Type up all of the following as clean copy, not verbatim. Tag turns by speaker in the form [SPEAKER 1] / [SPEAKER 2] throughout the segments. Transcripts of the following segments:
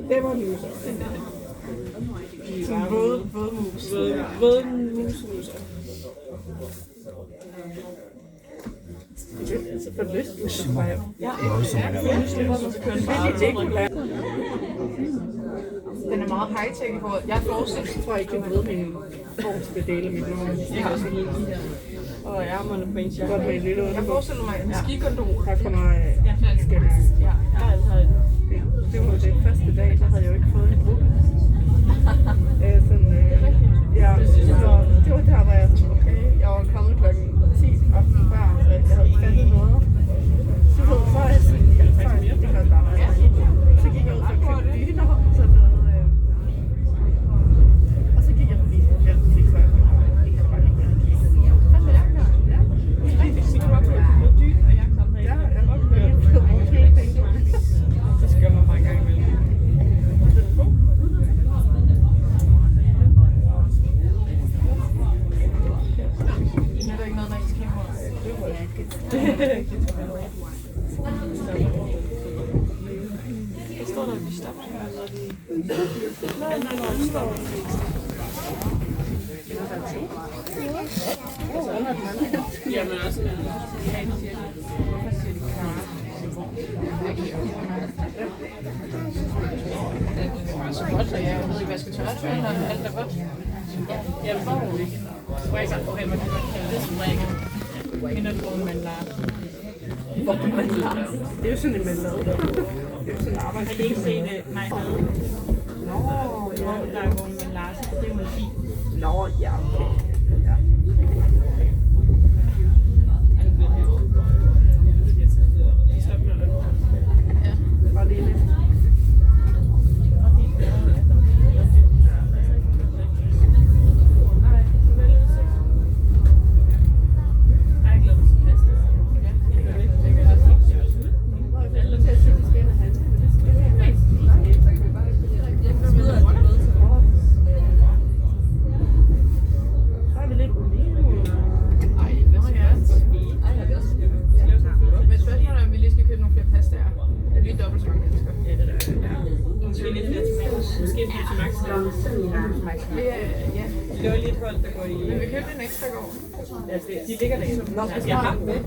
[SPEAKER 1] Det var muser. Våde mus. Våde musmuser. Så for lyst. Ja. Den er meget high-tech i forhold. Jeg tror ikke, jeg ved min form til at dele mit nummer. Jeg har sådan lige her. Og ærmerne på en jakke. Godt med en lille underbog. Jeg forestiller mig en skikondom. Der kommer skænder. Ja, det var det første dag, der havde jeg jo ikke fået en gruppe. Ja, så det var der, hvor jeg tænkte, okay, jeg var kommet klokken 10 aften før, så jeg havde ikke fandt noget. Så var jeg sådan, det var bare meget. Så gik jeg ud og købte dyner og sådan noget. Og så gik jeg forbi den butik, så jeg kan bare ikke gøre det. Hvad så jakke her? Ja. Så kan du bare købe noget dyne og jakke sammen her. Ja, jeg har godt købt hele penge. Så skal man bare en gang imellem. Det er ikke noget, der ikke skal have. Hvad står der, vi stopper her? Nej, vi stopper. Jamen også, så godt, så jeg ved ikke, hvad jeg skal tørre det, eller alt er godt. Jeg får jo ikke. Hvor jeg okay, man kan kalde det som regel. Hende hvor man lader. Hvor man lader. Det er jo sådan en mandlade. Det er jo sådan en arbejde. Har I ikke set det? Nej. Nå, ja. Der er hvor man lader sig. Det er jo en fint. Nå, ja, okay. Ja. Bare lige lidt. Det var lidt holdt, der går i... Men vi købte en ekstra går. Ja, de ligger der. Jeg har dem med.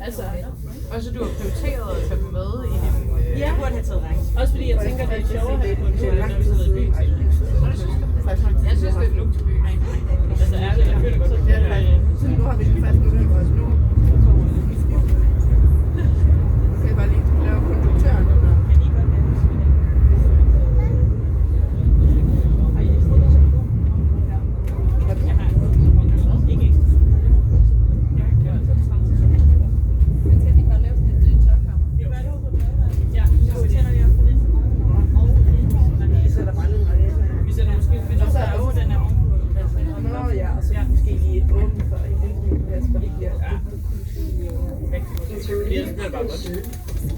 [SPEAKER 1] Altså, også du har prioriteret at tage dem med i din... Ja. Du burde have taget regn. Også fordi jeg tænker, det er sjovere at have på en tur, når vi sidder i byen. Jeg synes, det er et look til byen. Altså ærligt, jeg føler godt, at det er... Så nu har vi den fast nu.